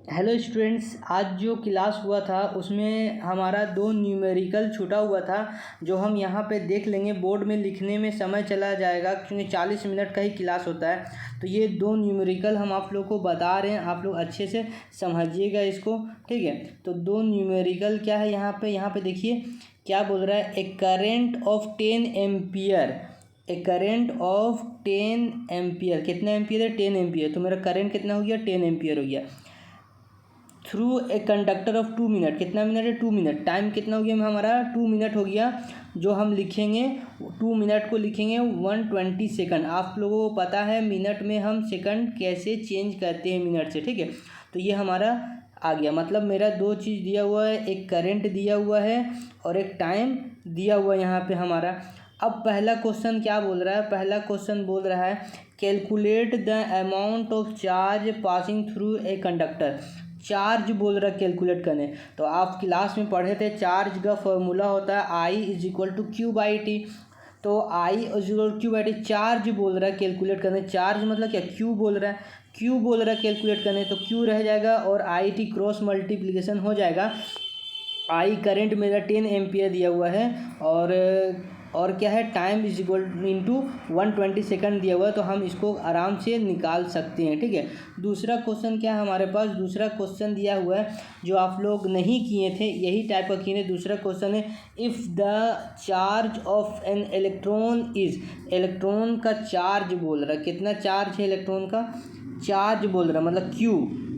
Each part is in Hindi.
हेलो स्टूडेंट्स, आज जो क्लास हुआ था उसमें हमारा दो न्यूमेरिकल छूटा हुआ था जो हम यहाँ पे देख लेंगे। बोर्ड में लिखने में समय चला जाएगा क्योंकि 40 मिनट का ही क्लास होता है। तो ये दो न्यूमेरिकल हम आप लोग को बता रहे हैं, आप लोग अच्छे से समझिएगा इसको, ठीक है। तो दो न्यूमेरिकल क्या है यहाँ पे देखिए क्या बोल रहा है। A current of 10 ampere, a current of 10 ampere, कितना एम्पियर है 10 एम्पियर। तो मेरा करेंट कितना हो गया 10 एम्पियर हो गया। Through a conductor of 2 minute, कितना मिनट है 2 मिनट। टाइम कितना हो गया हमारा 2 मिनट हो गया। जो हम लिखेंगे 2 मिनट को लिखेंगे 120 सेकंड। आप लोगों को पता है मिनट में हम सेकंड कैसे चेंज करते हैं मिनट से, ठीक है। तो ये हमारा आ गया, मतलब मेरा दो चीज़ दिया हुआ है, एक करंट दिया हुआ है और एक टाइम दिया हुआ है यहाँ पे हमारा। अब पहला क्वेश्चन क्या बोल रहा है, पहला क्वेश्चन बोल रहा है calculate the amount of charge passing through a conductor. Charge बोल रहा है कैलकुलेट करने। तो आप क्लास में पढ़े थे चार्ज का फॉर्मूला होता है I is equal to Q by T. तो I is equal Q by T, charge बोल रहा है कैलकुलेट करने। चार्ज मतलब क्या, क्यू बोल रहा है, क्यू बोल रहा है कैलकुलेट करने। तो क्यू रह जाएगा और आई टी क्रॉस मल्टीप्लिकेशन हो जाएगा। आई करंट मेरा 10 एम्पियर दिया हुआ है और क्या है time is equal into 120 second दिया हुआ है। तो हम इसको आराम से निकाल सकते हैं, ठीक है। दूसरा क्वेश्चन क्या है हमारे पास, दूसरा क्वेश्चन दिया हुआ है जो आप लोग नहीं किए थे, यही टाइप का किए थे। दूसरा क्वेश्चन है if the charge of an electron is, electron का चार्ज बोल रहा है, कितना चार्ज है इलेक्ट्रॉन का, चार्ज बोल रहा है मतलब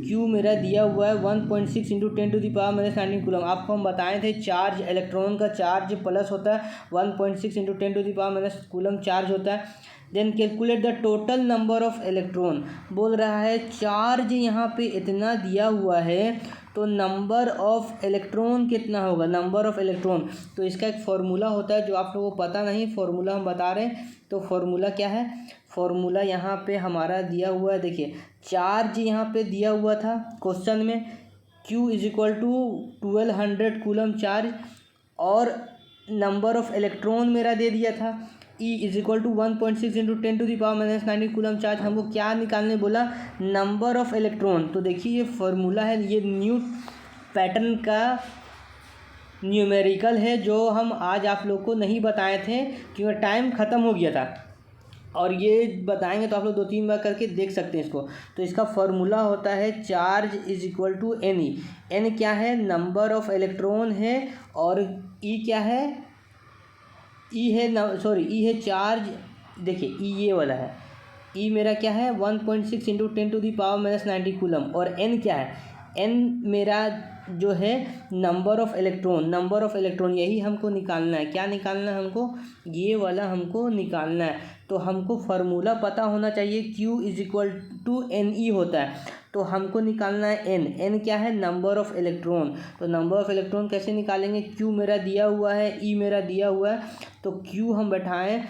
क्यू मेरा दिया हुआ है 1.6 इंटू 10⁻⁻⁹ कूलम। आपको हम बताए थे चार्ज, इलेक्ट्रॉन का चार्ज प्लस होता है 1.6 इंटू 10⁻⁻⁹ कूलम चार्ज होता है। Then calculate the total number of electron, बोल रहा है चार्ज यहाँ पे इतना दिया हुआ है तो नंबर ऑफ इलेक्ट्रॉन कितना होगा, नंबर ऑफ इलेक्ट्रॉन। तो इसका एक फार्मूला होता है जो आप लोगों को पता नहीं, फार्मूला हम बता रहे हैं। तो फार्मूला क्या है, फार्मूला यहाँ पे हमारा दिया हुआ है, देखिए चार्ज यहाँ पे दिया हुआ था क्वेश्चन में Q is equal to 1200 coulomb charge और नंबर ऑफ इलेक्ट्रॉन मेरा दे दिया था E is equal to 1.6 into 10⁻⁻⁹ coulomb charge. हमको क्या निकालने बोला, नंबर ऑफ इलेक्ट्रॉन। तो देखिए ये फार्मूला है, ये न्यू पैटर्न का न्यूमेरिकल है जो हम आज आप लोग को नहीं बताए थे क्योंकि टाइम ख़त्म हो गया था। और ये बताएंगे तो आप लोग 2-3 बार करके देख सकते हैं इसको। तो इसका फार्मूला होता है charge is equal to N E. N क्या है, नंबर ऑफ इलेक्ट्रॉन है, और ई क्या है, ई है ई है चार्ज। देखिए ई ये वाला है, ई मेरा क्या है 1.6 इंटू 10⁻⁻⁹ कूलम। और एन क्या है, एन मेरा जो है number of electron, number of electron यही हमको निकालना है। क्या निकालना है हमको, ये वाला हमको निकालना है। तो हमको फार्मूला पता होना चाहिए, Q is equal to N E होता है। तो हमको निकालना है एन, एन क्या है नंबर ऑफ इलेक्ट्रॉन। तो नंबर ऑफ इलेक्ट्रॉन कैसे निकालेंगे, Q मेरा दिया हुआ है, E मेरा दिया हुआ है। तो Q हम बैठाएँ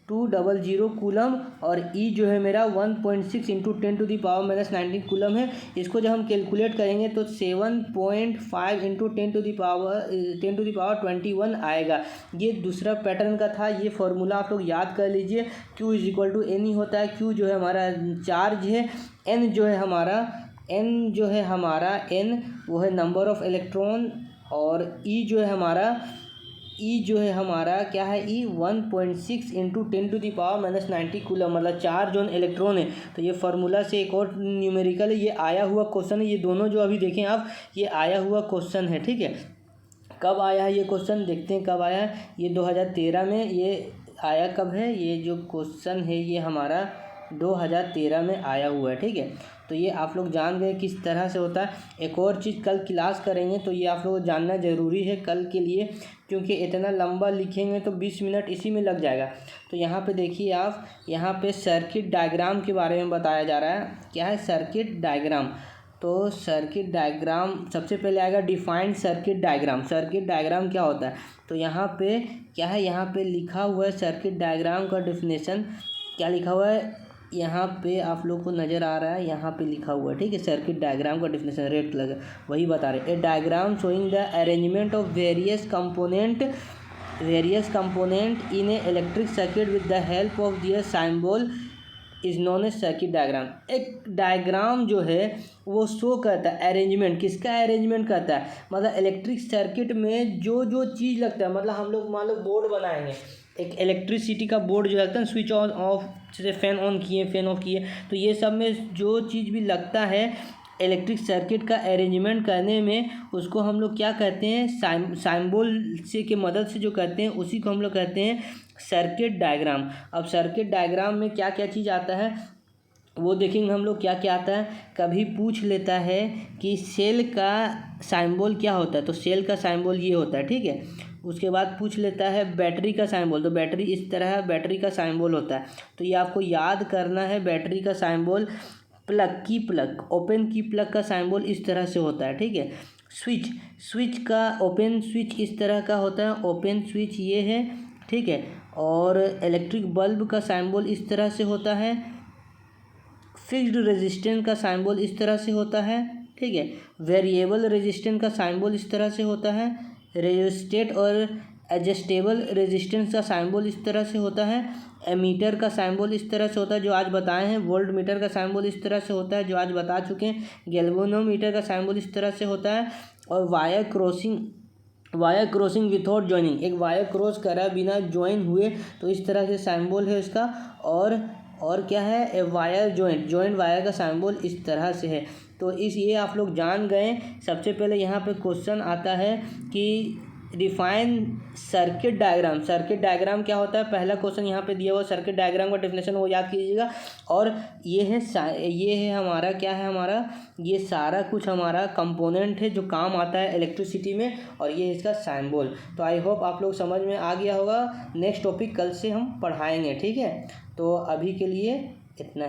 1200 कूलम और E जो है मेरा 1.6 इंटू 10⁻⁻⁹ कूलम है। इसको जब हम कैलकुलेट करेंगे तो 7.5 इंटू 10⁻21 आएगा। ये दूसरा पैटर्न का था। ये फार्मूला आप लोग याद कर लीजिए, Q is equal to N ही होता है। Q जो है हमारा चार्ज है, N जो है हमारा N वो है नंबर ऑफ इलेक्ट्रॉन, और E जो है हमारा क्या है, E 1.6 इंटू 10⁻⁻⁹ कूलम, मतलब चार्ज ऑन इलेक्ट्रॉन है। तो ये फार्मूला से एक और न्यूमेरिकल है, ये आया हुआ क्वेश्चन है। ये दोनों जो अभी देखें आप, ये आया हुआ क्वेश्चन है, ठीक है। कब आया है ये क्वेश्चन, देखते हैं कब आया है। ये 2013 में ये आया, कब है ये जो क्वेश्चन है, ये हमारा 2013 में आया हुआ है, ठीक है। तो ये आप लोग जान गए किस तरह से होता है। एक और चीज़ कल क्लास करेंगे तो ये आप लोगों को जानना ज़रूरी है कल के लिए, क्योंकि इतना लंबा लिखेंगे तो 20 मिनट इसी में लग जाएगा। तो यहाँ पे देखिए आप, यहाँ पे सर्किट डायग्राम के बारे में बताया जा रहा है। क्या है सर्किट डायग्राम, तो सर्किट डायग्राम सबसे पहले आएगा defined circuit diagram. Circuit diagram क्या होता है, तो यहाँ पे क्या है, यहाँ पे लिखा हुआ है सर्किट डायग्राम का डेफिनेशन। क्या लिखा हुआ है यहाँ पे आप लोग को नज़र आ रहा है, यहाँ पे लिखा हुआ है, ठीक है। सर्किट डायग्राम का डेफिनेशन रेड कलर वही बता रहे हैं। A diagram showing the arrangement of various component in a electric circuit with the help of their symbol is known as circuit diagram. एक डायग्राम जो है वो शो करता है अरेंजमेंट, किसका अरेंजमेंट करता है, मतलब इलेक्ट्रिक सर्किट में जो जो चीज़ लगता है, मतलब हम लोग मान लो बोर्ड बनाएंगे, एक इलेक्ट्रिसिटी का बोर्ड जो लगता है, स्विच ऑन ऑफ, जैसे फ़ैन ऑन किए फ़ैन ऑफ किए, तो ये सब में जो चीज़ भी लगता है इलेक्ट्रिक सर्किट का अरेंजमेंट करने में, उसको हम लोग क्या कहते हैं, साइम्बोल से के मदद से जो करते हैं उसी को हम लोग कहते हैं सर्किट डायग्राम। अब सर्किट डायग्राम में क्या क्या चीज़ आता है वो देखेंगे हम लोग, क्या क्या आता है। कभी पूछ लेता है कि सेल का साइम्बोल क्या होता है, तो सेल का साइम्बोल ये होता है, ठीक है। उसके बाद पूछ लेता है बैटरी का साइम्बोल, तो बैटरी इस तरह बैटरी का साइम्बोल होता है। तो ये आपको याद करना है, बैटरी का साइम्बोल। प्लग की प्लग, ओपन की प्लग का साइम्बोल इस तरह से होता है, ठीक है। स्विच, स्विच का ओपन स्विच इस तरह का होता है, ओपन स्विच ये है, ठीक है। और इलेक्ट्रिक बल्ब का साइम्बोल इस तरह से होता है। फिक्स्ड रेजिस्टेंस का साइम्बोल इस तरह से होता है, ठीक है। वेरिएबल रेजिस्टेंस का साइम्बोल इस तरह से होता है। रेजिस्टेट और एडजस्टेबल रेजिस्टेंस का साइम्बोल इस तरह से होता है। एमीटर का साइम्बोल इस तरह से होता है जो आज बताए हैं। वोल्ट मीटर का साइम्बोल इस तरह से होता है जो आज बता चुके हैं। गैल्वेनोमीटर का साइम्बोल इस तरह से होता है। और वायर क्रॉसिंग विथआउट जॉइनिंग, एक वायर क्रॉस करा बिना ज्वाइन हुए, तो इस तरह से साइम्बोल है उसका। और क्या है, वायर जॉइंट वायर का साइम्बोल इस तरह से है। तो ये आप लोग जान गए। सबसे पहले यहाँ पे क्वेश्चन आता है कि define circuit diagram. Circuit diagram क्या होता है, पहला क्वेश्चन यहाँ पे दिया हुआ सर्किट डायग्राम का डेफिनेशन वो याद कीजिएगा। और ये है हमारा क्या है, हमारा ये सारा कुछ हमारा कंपोनेंट है जो काम आता है इलेक्ट्रिसिटी में, और ये इसका साइम्बोल। तो आई होप आप लोग समझ में आ गया होगा। नेक्स्ट टॉपिक कल से हम पढ़ाएंगे, ठीक है। तो अभी के लिए इतना।